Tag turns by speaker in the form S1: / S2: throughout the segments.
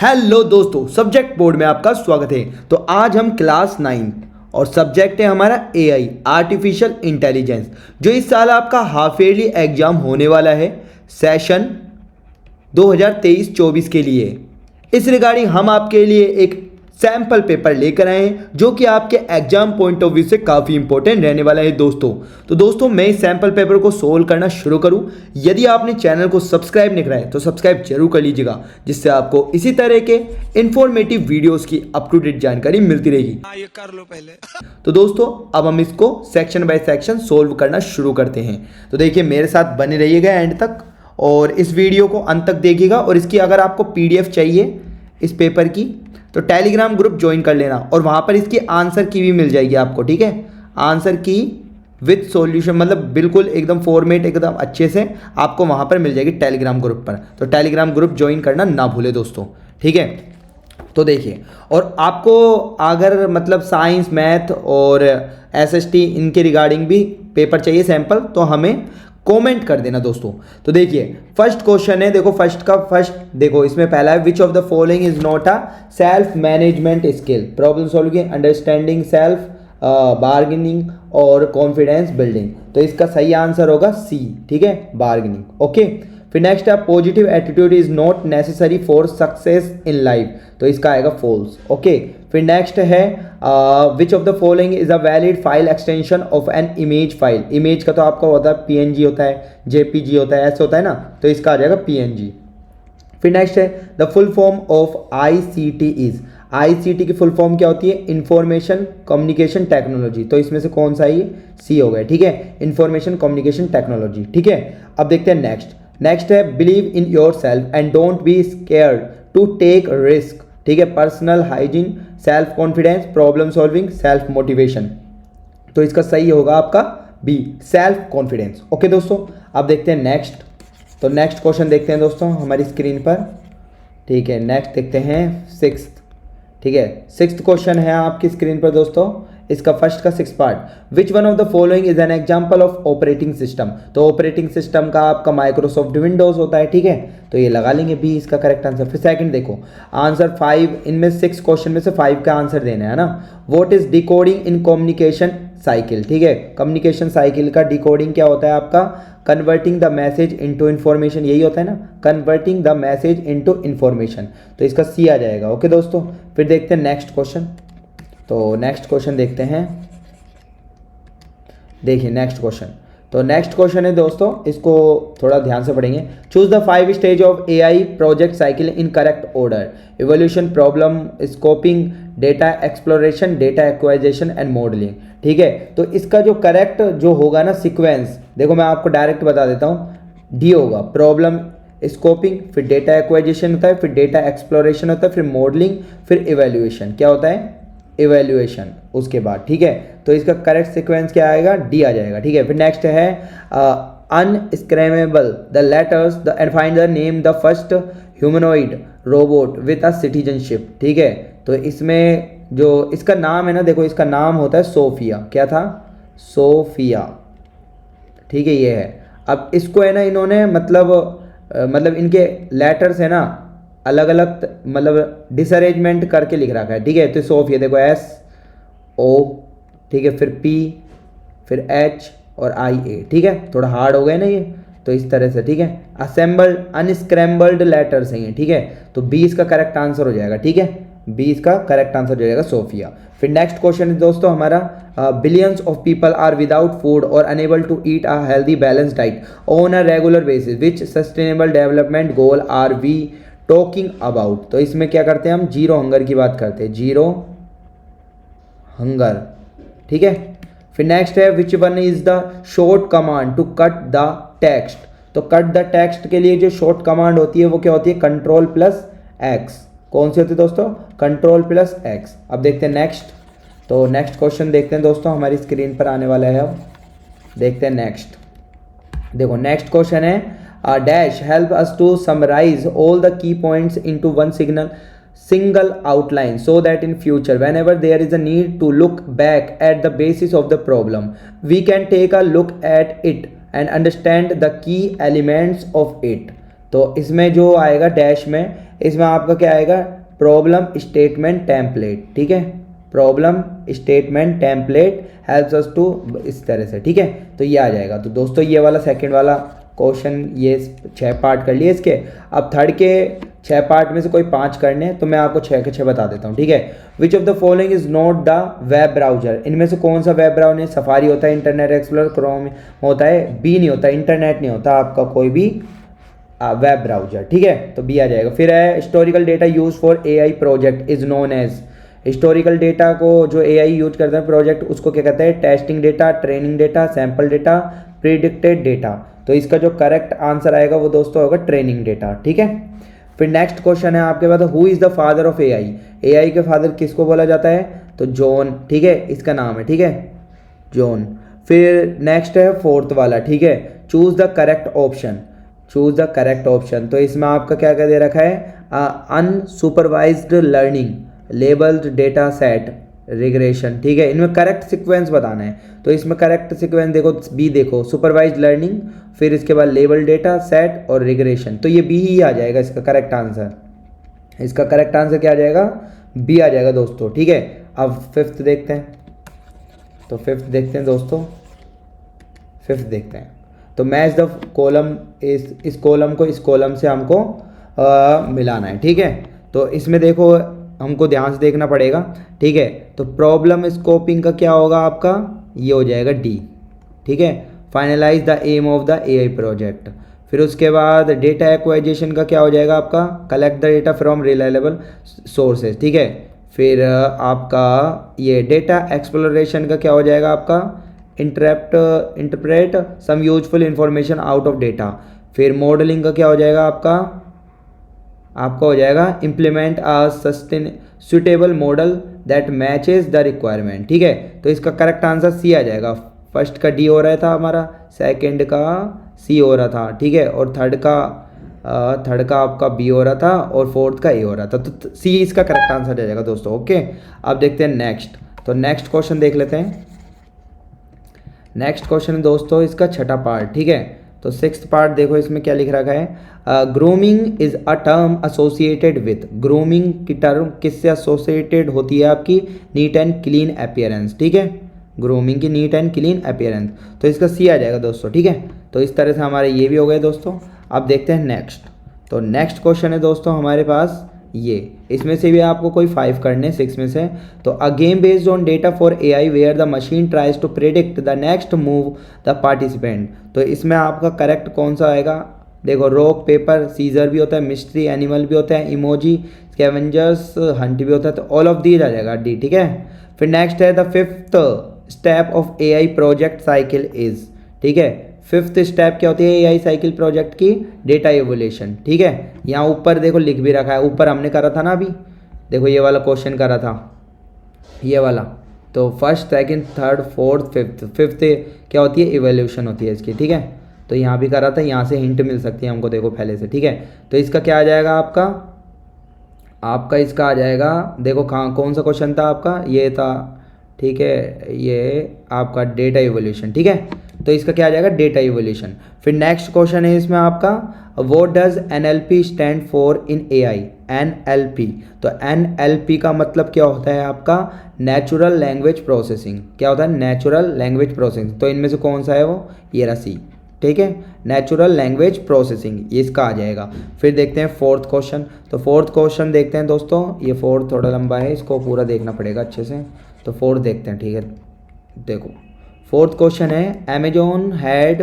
S1: Hello दोस्तों, subject board में आपका स्वागत है। तो आज हम क्लास 9 और सब्जेक्ट है हमारा एआई आर्टिफिशियल इंटेलिजेंस, जो इस साल आपका हाफ ईयरली एग्जाम होने वाला है सेशन 2023-24 के लिए। इस रिगार्डिंग हम आपके लिए एक सैम्पल पेपर लेकर आए हैं जो कि आपके एग्जाम पॉइंट ऑफ व्यू से काफ़ी इंपॉर्टेंट रहने वाला है दोस्तों। तो दोस्तों, मैं इस सैम्पल पेपर को सोल्व करना शुरू करूं। यदि आपने चैनल को सब्सक्राइब नहीं करा है तो सब्सक्राइब जरूर कर लीजिएगा, जिससे आपको इसी तरह के इंफॉर्मेटिव वीडियोस की अप टू डेट जानकारी मिलती रहेगी।
S2: ये कर लो पहले।
S1: तो दोस्तों, अब हम इसको सेक्शन बाय सेक्शन सोल्व करना शुरू करते हैं। तो देखिए, मेरे साथ बने रहिएगा एंड तक और इस वीडियो को अंत तक देखिएगा। और इसकी अगर आपको पीडीएफ चाहिए इस पेपर की तो टेलीग्राम ग्रुप ज्वाइन कर लेना और वहाँ पर इसकी आंसर की भी मिल जाएगी आपको, ठीक है। आंसर की विथ सॉल्यूशन, मतलब बिल्कुल एकदम फॉर्मेट एकदम अच्छे से आपको वहाँ पर मिल जाएगी टेलीग्राम ग्रुप पर। तो टेलीग्राम ग्रुप ज्वाइन करना ना भूले दोस्तों, ठीक है। तो देखिए, और आपको अगर मतलब साइंस, मैथ और एसएसटी इनके रिगार्डिंग भी पेपर चाहिए सैंपल, तो हमें कमेंट कर देना दोस्तों। तो देखिए, फर्स्ट क्वेश्चन है, देखो फर्स्ट देखो, इसमें पहला है which of the following is not a self management skill, problem solving, understanding self, bargaining और कॉन्फिडेंस बिल्डिंग। तो इसका सही आंसर होगा सी, ठीक है, बार्गेनिंग। ओके, फिर नेक्स्ट है positive attitude is not necessary for success in life. तो इसका आएगा फॉल्स। ओके, फिर नेक्स्ट है which of the following is a valid file extension of an image file. Image का तो आपका होता है पीएनजी होता है, जेपीजी होता है, ऐसे होता है ना, तो इसका आ जाएगा पीएनजी। फिर नेक्स्ट है the full form of ICT is. ICT की फुल फॉर्म क्या होती है? Information communication technology. तो इसमें से कौन सा ये सी हो गया, ठीक है, इंफॉर्मेशन कम्युनिकेशन टेक्नोलॉजी, ठीक है। अब देखते हैं नेक्स्ट है believe in yourself and don't be scared to take risk, ठीक है, personal hygiene, self confidence, problem solving, self motivation. तो इसका सही होगा आपका बी, सेल्फ कॉन्फिडेंस। ओके दोस्तों, अब देखते हैं नेक्स्ट। तो नेक्स्ट क्वेश्चन देखते हैं दोस्तों हमारी स्क्रीन पर, ठीक है। नेक्स्ट देखते हैं सिक्स्थ, ठीक है। सिक्स्थ क्वेश्चन है आपकी स्क्रीन पर दोस्तों, इसका फर्स्ट का 6 part, which one of the following is an example of operating system. तो ऑपरेटिंग सिस्टम का आपका माइक्रोसॉफ्ट विंडोज होता है, ठीक है, तो ये लगा लेंगे बी इसका करेक्ट आंसर। फिर सेकंड देखो, आंसर 5, इनमें 6 क्वेश्चन में से 5 का आंसर देना है ना। What is decoding in communication cycle, ठीक है, कम्युनिकेशन साइकिल का डिकोडिंग क्या होता है आपका? Converting the message into information, यही होता है ना, converting the message into information. तो इसका सी आ जाएगा। ओके दोस्तों, फिर देखते हैं नेक्स्ट क्वेश्चन। तो नेक्स्ट क्वेश्चन देखते हैं, देखिए नेक्स्ट क्वेश्चन। तो नेक्स्ट क्वेश्चन है दोस्तों, इसको थोड़ा ध्यान से पढ़ेंगे। Choose the 5 stage of AI project cycle in correct order, evolution, problem scoping, data exploration, data acquisition and modelling, ठीक है। तो इसका जो करेक्ट जो होगा ना सीक्वेंस, देखो मैं आपको डायरेक्ट बता देता हूँ, डी होगा, प्रॉब्लम स्कोपिंग, फिर डेटा एक्वाइजेशन होता है, फिर डेटा एक्सप्लोरेशन होता है, फिर मॉडलिंग, फिर इवेल्युएशन। क्या होता है? इवेल्युएशन उसके बाद, ठीक है। तो इसका करेक्ट सीक्वेंस क्या आएगा? डी आ जाएगा, ठीक है। फिर नेक्स्ट है unscramble the letters and find the name the first humanoid robot with a citizenship, ठीक है। तो इसमें जो इसका नाम है ना, देखो इसका नाम होता है सोफिया। क्या था? सोफिया, ठीक है, ये है। अब इसको है ना इन्होंने मतलब इनके लेटर्स है ना अलग अलग, मतलब डिसअरेंजमेंट करके लिख रखा है, ठीक है। तो सोफिया देखो एस ओ, ठीक है, फिर पी, फिर एच और आई ए, ठीक है। थोड़ा हार्ड हो गया ना ये, तो इस तरह से, ठीक है। असेंबल्ड अनस्क्रैम्बल्ड लेटर्स हैं ये, ठीक है। तो बी इसका करेक्ट आंसर हो जाएगा, ठीक है, बी इसका करेक्ट आंसर हो जाएगा सोफिया। फिर नेक्स्ट क्वेश्चन है दोस्तों हमारा, billions of people are without food और unable to eat a healthy balance diet on a regular basis, which sustainable development goal are we talking about. तो इसमें क्या करते हैं हम? जीरो हंगर की बात करते हैं, जीरो हंगर, ठीक है। फिर नेक्स्ट है which one is the short command to cut the text. तो कट द टेक्स्ट के लिए जो शॉर्ट कमांड होती है वो क्या होती है? Control plus x. कौन सी होती है दोस्तों? Control plus x. अब देखते हैं नेक्स्ट। तो नेक्स्ट क्वेश्चन देखते हैं दोस्तों, हमारी स्क्रीन पर आने वाला है। अब देखते हैं नेक्स्ट। देखो नेक्स्ट क्वेश्चन है dash help us to summarise all the key points into one single outline so that in future whenever there is a need to look back at the basis of the problem we can take a look at it and understand the key elements of it। तो इसमें जो आएगा dash में इसमें आपका क्या आएगा, problem statement template, ठीक है, problem statement template helps us to, इस तरह से, ठीक है। तो ये आ जाएगा। तो दोस्तों ये वाला सेकंड वाला क्वेश्चन, ये 6 पार्ट कर लिए इसके। अब थर्ड के 6 पार्ट में से कोई 5 करने हैं, तो मैं आपको 6 के 6 बता देता हूँ, ठीक है। Which of the following is not the web browser, इनमें से कौन सा वेब ब्राउजर, सफारी होता है, इंटरनेट एक्सप्लोरर, क्रोम होता है, बी नहीं होता, इंटरनेट नहीं होता आपका कोई भी वेब ब्राउजर, ठीक है। तो बी आ जाएगा। फिर है historical data use for AI project is known as, historical data को जो एआई यूज करता है प्रोजेक्ट, उसको क्या कहते हैं, testing data, training data, sample data, predicted data. तो इसका जो करेक्ट आंसर आएगा वो दोस्तों होगा ट्रेनिंग डेटा, ठीक है। फिर नेक्स्ट क्वेश्चन है आपके पास, who is the father of AI, AI के फादर किसको बोला जाता है, तो जॉन, ठीक है, इसका नाम है, ठीक है, जॉन। फिर नेक्स्ट है फोर्थ वाला, ठीक है, choose the correct option, choose the correct option. तो इसमें आपका क्या क्या दे रखा है, unsupervised learning, labelled data set, regression, ठीक है। इनमें करेक्ट सीक्वेंस बताना है। तो इसमें करेक्ट सीक्वेंस देखो, बी देखो, सुपरवाइज्ड लर्निंग, फिर इसके बाद लेबल डेटा सेट और रिग्रेशन। तो ये बी ही आ जाएगा इसका करेक्ट आंसर। इसका करेक्ट आंसर क्या आ जाएगा, बी आ जाएगा दोस्तों, ठीक है। अब फिफ्थ देखते हैं, तो फिफ्थ देखते हैं दोस्तों, फिफ्थ देखते हैं। तो मैच द कॉलम, इस कॉलम को इस कॉलम से हमको मिलाना है, ठीक है। तो इसमें देखो हमको ध्यान से देखना पड़ेगा, ठीक है। तो प्रॉब्लम स्कोपिंग का क्या होगा आपका, ये हो जाएगा डी, ठीक है। Finalise the aim of the AI project. फिर उसके बाद डेटा एक्वाइजेशन का क्या हो जाएगा आपका, collect the data from reliable sources, ठीक है। फिर आपका ये डेटा एक्सप्लोरेशन का क्या हो जाएगा आपका, interpret some useful information out of data. फिर मॉडलिंग का क्या हो जाएगा आपका हो जाएगा implement a suitable model that matches the requirement, ठीक है। तो इसका करेक्ट आंसर सी आ जाएगा। फर्स्ट का डी हो रहा था हमारा, सेकंड का सी हो रहा था, ठीक है, और थर्ड का आपका बी हो रहा था, और फोर्थ का ए हो रहा था। तो सी इसका करेक्ट आंसर आ जाएगा दोस्तों, ओके। अब देखते हैं नेक्स्ट। तो नेक्स्ट क्वेश्चन देख लेते हैं। नेक्स्ट क्वेश्चन दोस्तों इसका छठा पार्ट, ठीक है। तो सिक्स्थ पार्ट देखो, इसमें क्या लिख रखा है, grooming is a term associated with, grooming की टर्म किससे एसोसिएटेड होती है आपकी, नीट एंड क्लीन अपीयरेंस, ठीक है, ग्रूमिंग की नीट एंड क्लीन अपीयरेंस। तो इसका सी आ जाएगा दोस्तों, ठीक है। तो इस तरह से हमारे ये भी हो गए दोस्तों। अब देखते हैं नेक्स्ट। तो नेक्स्ट क्वेश्चन है दोस्तों हमारे पास ये, इसमें से भी आपको कोई 5 करने 6 में से। तो a game based on data for AI where the machine tries to predict the next move the participant. तो इसमें आपका करेक्ट कौन सा आएगा, देखो रॉक पेपर सीजर भी होता है, मिस्ट्री एनिमल भी होता है, इमोजी स्कैवेंजर्स हंट भी होता है। तो ऑल ऑफ दीज आ जाएगा डी, ठीक है। फिर नेक्स्ट है the fifth step of AI project cycle is, ठीक है। फिफ्थ स्टेप क्या होती है एआई साइकिल प्रोजेक्ट की, डेटा एवोल्यूशन, ठीक है। यहाँ ऊपर देखो लिख भी रखा है, ऊपर हमने करा था ना अभी, देखो ये वाला क्वेश्चन करा था, ये वाला। तो first second third fourth fifth, fifth क्या होती है, एवोल्यूशन होती है इसकी, ठीक है। तो यहाँ भी करा था, यहाँ से हिंट मिल सकती है हमको देखो पहले से, ठीक है। तो इसका क्या आ जाएगा आपका इसका आ जाएगा, देखो कहाँ कौन सा क्वेश्चन था आपका, ये था, ठीक है, ये आपका डेटा एवोल्यूशन, ठीक है। तो इसका क्या आ जाएगा, डेटा एवोल्यूशन। फिर नेक्स्ट क्वेश्चन है इसमें आपका, what does NLP stand for in AI, NLP. तो एनएलपी का मतलब क्या होता है आपका, नेचुरल लैंग्वेज प्रोसेसिंग। क्या होता है, नेचुरल लैंग्वेज प्रोसेसिंग। तो इनमें से कौन सा है वो, ये रहा सी, ठीक है, नेचुरल लैंग्वेज प्रोसेसिंग, ये इसका आ जाएगा। फिर देखते हैं फोर्थ क्वेश्चन। तो फोर्थ क्वेश्चन देखते हैं दोस्तों, ये फोर्थ थोड़ा लंबा है, इसको पूरा देखना पड़ेगा अच्छे से। तो फोर्थ देखते हैं, ठीक है। देखो फोर्थ क्वेश्चन है, Amazon had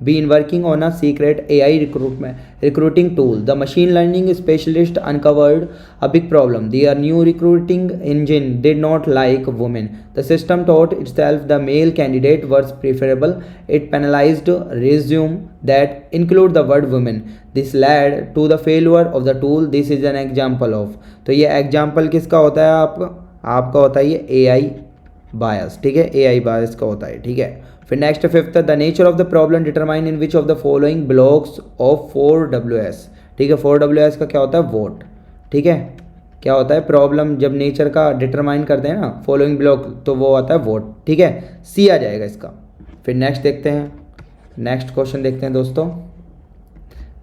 S1: been working on a secret AI recruiting tool, the machine learning specialist uncovered a big problem, their new recruiting engine did not like women, the system taught itself the male candidate were preferable, it penalised resume that include the word women, this led to the failure of the tool, this is an example of. तो ये example किसका होता है आपका होता है ये AI बायस, ठीक है, एआई बायस का होता है, ठीक है। फिर next fifth, the nature of the problem determine in which of the following blocks of 4WS, ठीक है। 4WS का क्या होता है, वोट, ठीक है। क्या होता है, प्रॉब्लम जब नेचर का डिटरमाइन करते हैं ना फॉलोइंग ब्लॉक, तो वो आता है वोट, ठीक है, सी आ जाएगा इसका। फिर नेक्स्ट देखते हैं, नेक्स्ट क्वेश्चन देखते हैं दोस्तों।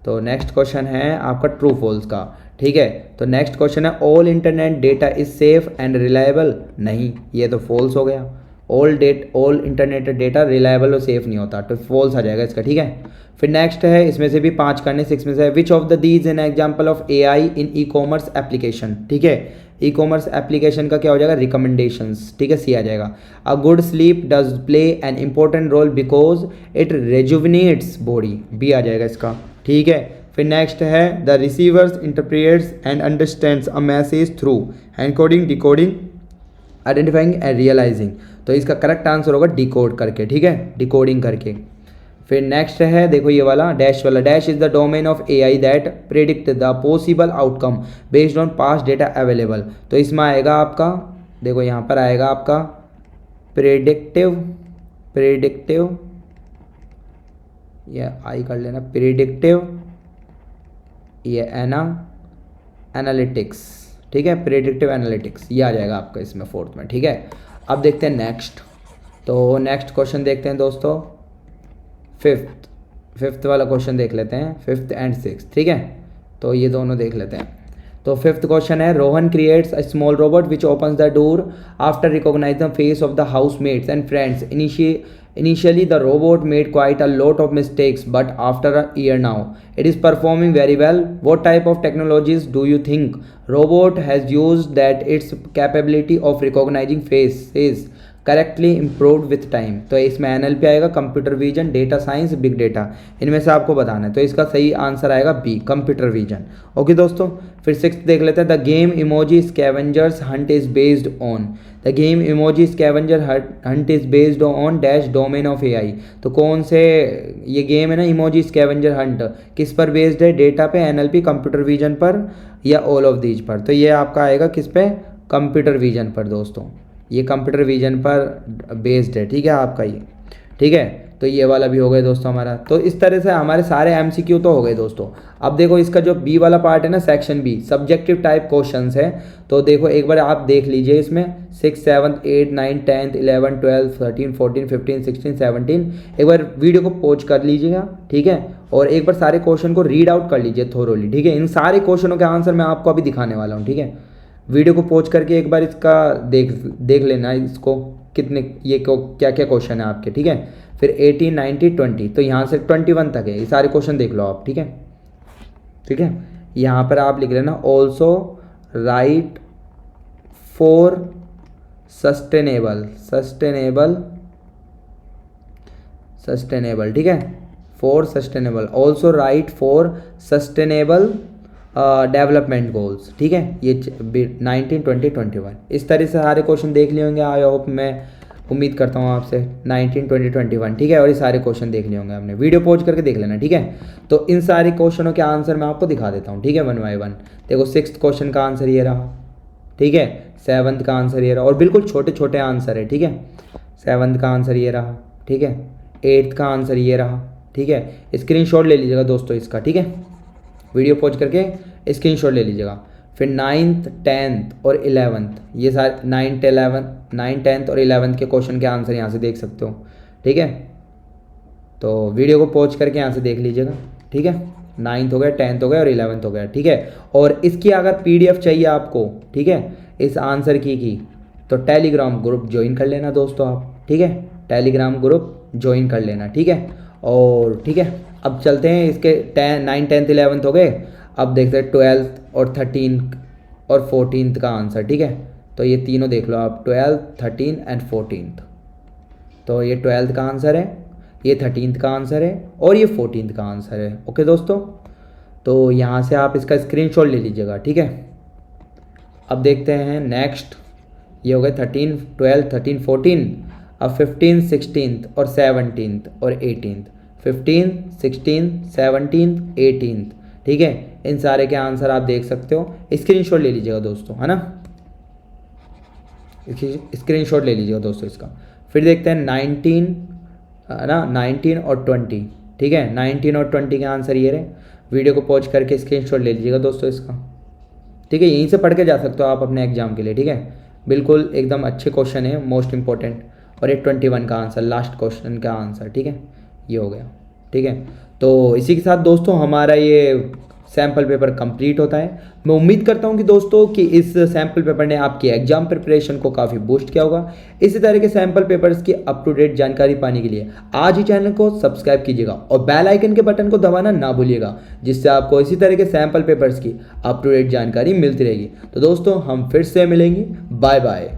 S1: तो नेक्स्ट क्वेश्चन है आपका ट्रू फॉल्स का, ठीक है। तो नेक्स्ट क्वेश्चन है all internet data is safe and reliable. नहीं, ये तो फॉल्स हो गया। ऑल इंटरनेट डेटा रिलायबल और सेफ नहीं होता, तो फॉल्स आ जाएगा इसका, ठीक है। फिर नेक्स्ट है, इसमें से भी 5 करने, 6 में से है which of the these N example of AI in e commerce application, ठीक है। ई कॉमर्स एप्लीकेशन का क्या हो जाएगा, रिकमेंडेशंस, ठीक है, सी आ जाएगा। A good sleep does play an important role because it rejuvenates body, B आ जाएगा इसका, ठीक है। फिर नेक्स्ट है the receivers interprets and understands a message through encoding decoding identifying and realising. तो इसका करेक्ट आंसर होगा डिकोड करके, ठीक है, डिकोडिंग करके। फिर नेक्स्ट है, देखो ये वाला डैश वाला, dash is the domain of AI that predict the possible outcome based on past data available. तो इसमें आएगा आपका, देखो यहाँ पर आएगा आपका प्रेडिक्टिव, ये आई कर लेना, प्रेडिक्टिव, ये एनालिटिक्स, ठीक है, प्रेडिक्टिव एनालिटिक्स, ये आ जाएगा आपका इसमें फोर्थ में, ठीक है। अब देखते हैं नेक्स्ट, तो नेक्स्ट क्वेश्चन देखते हैं दोस्तों, फिफ्थ वाला क्वेश्चन देख लेते हैं, 5th and 6th, ठीक है। तो ये दोनों देख लेते हैं। तो 5th क्वेश्चन है Rohan creates a small robot which opens the door after recognise the face of the housemates and friends. Initially, the robot made quite a lot of mistakes, but after a year now, it is performing very well. What type of technologies do you think robot has used that its capability of recognizing faces correctly improved with time? तो इसमें NLP आएगा, computer vision, data science, big data, इनमें से आपको बताना है। तो इसका सही आंसर आएगा बी, कंप्यूटर विजन। ओके दोस्तों, फिर 6th देख लेते हैं। The game emoji scavengers Hunt is based on, the game emoji scavenger Hunt is based on dash domain of AI। तो कौन से ये गेम है ना, इमोजी स्कैवेंजर हंट, किस पर बेस्ड है, डेटा पे, NLP, कंप्यूटर विजन पर, या ऑल ऑफ दीज पर? तो ये आपका आएगा किस पे, कंप्यूटर विजन पर दोस्तों, ये कंप्यूटर विजन पर बेस्ड है, ठीक है आपका ये, ठीक है। तो ये वाला भी हो गया दोस्तों हमारा। तो इस तरह से हमारे सारे MCQ तो हो गए दोस्तों। अब देखो इसका जो बी वाला पार्ट है ना, section B, subjective type questions है। तो देखो एक बार आप देख लीजिए इसमें 6th 7th 8th 9th 10th 11th 12th 13 14 15 16 17, एक बार वीडियो को पॉज कर लीजिएगा, ठीक है, और एक बार सारे क्वेश्चन को रीड आउट कर लीजिए थोरोली, ठीक है। इन सारे क्वेश्चनों के आंसर मैं आपको अभी दिखाने वाला हूँ, ठीक है। वीडियो को पॉज करके एक बार इसका देख लेना, इसको कितने, ये क्या क्या क्वेश्चन है आपके, ठीक है। फिर 18 19 20, तो यहाँ से 21 तक है, ये सारे क्वेश्चन देख लो आप, ठीक है, ठीक है। यहाँ पर आप लिख लेना ऑल्सो राइट फॉर सस्टेनेबल, ठीक है, for sustainable, also right for sustainable development goals, ठीक है। ये 19 20 21, इस तरह से सारे क्वेश्चन देख लिए होंगे। आई होप, मैं उम्मीद करता हूँ आपसे 19 20 21, ठीक है। और ये सारे क्वेश्चन देख लिए होंगे आपने, वीडियो पॉज करके देख लेना, ठीक है। तो इन सारे क्वेश्चनों के आंसर मैं आपको दिखा देता हूँ, ठीक है, 1 by 1। देखो 6th क्वेश्चन का आंसर ये रहा, ठीक है, 7th का आंसर ये रहा, और बिल्कुल छोटे छोटे आंसर है, ठीक है। 7th का आंसर ये रहा, ठीक है, 8th का आंसर ये रहा, ठीक है। स्क्रीनशॉट ले लीजिएगा दोस्तों इसका, ठीक है, वीडियो पॉज करके स्क्रीनशॉट ले लीजिएगा। फिर 9th 10th और 11th, ये सारे 9 10th और 11th के क्वेश्चन के आंसर यहाँ से देख सकते हो, ठीक है। तो वीडियो को पॉज करके यहाँ से देख लीजिएगा, ठीक है। 9th हो गया, 10th हो गया और 11th हो गया, ठीक है। और इसकी अगर PDF चाहिए आपको, ठीक है, इस आंसर की, तो टेलीग्राम ग्रुप ज्वाइन कर लेना दोस्तों आप, ठीक है, टेलीग्राम ग्रुप ज्वाइन कर लेना, ठीक है। और ठीक है, अब चलते हैं इसके 9 10th 11th हो गए। अब देखते हैं 12th और 13th और 14th का आंसर, ठीक है। तो ये तीनों देख लो आप, 12th 13 एंड 14th। तो ये 12th का आंसर है, ये 13th का आंसर है, और ये 14th का आंसर है। ओके दोस्तों, तो यहाँ से आप इसका स्क्रीनशॉट ले लीजिएगा, ठीक है। अब देखते हैं नेक्स्ट, ये हो गए 13 12 13 14। अब 15 16 और 17 और 18, 15 16 17 18, ठीक है। इन सारे के आंसर आप देख सकते हो, स्क्रीनशॉट ले लीजिएगा दोस्तों, है ना, स्क्रीनशॉट ले लीजिएगा दोस्तों इसका। फिर देखते हैं 19, है ना, 19 और 20, ठीक है। 19 और 20 के आंसर ये रहे। वीडियो को पॉज करके स्क्रीनशॉट ले लीजिएगा दोस्तों इसका, ठीक है। यहीं से पढ़ के जा सकते हो आप अपने एग्जाम के लिए, ठीक है। बिल्कुल एकदम अच्छे क्वेश्चन है, मोस्ट इंपॉर्टेंट। और ये 21 का आंसर, लास्ट क्वेश्चन का आंसर, ठीक है, ये हो गया, ठीक है। तो इसी के साथ दोस्तों हमारा ये सैम्पल पेपर कंप्लीट होता है। मैं उम्मीद करता हूं कि दोस्तों कि इस सैम्पल पेपर ने आपकी एग्जाम प्रिपरेशन को काफ़ी बूस्ट किया होगा। इसी तरह के सैम्पल पेपर्स की अप टू डेट जानकारी पाने के लिए आज ही चैनल को सब्सक्राइब कीजिएगा और बेल आइकन के बटन को दबाना ना भूलिएगा, जिससे आपको इसी तरह के सैम्पल पेपर्स की अप टू डेट जानकारी मिलती रहेगी। तो दोस्तों हम फिर से मिलेंगे, बाय बाय।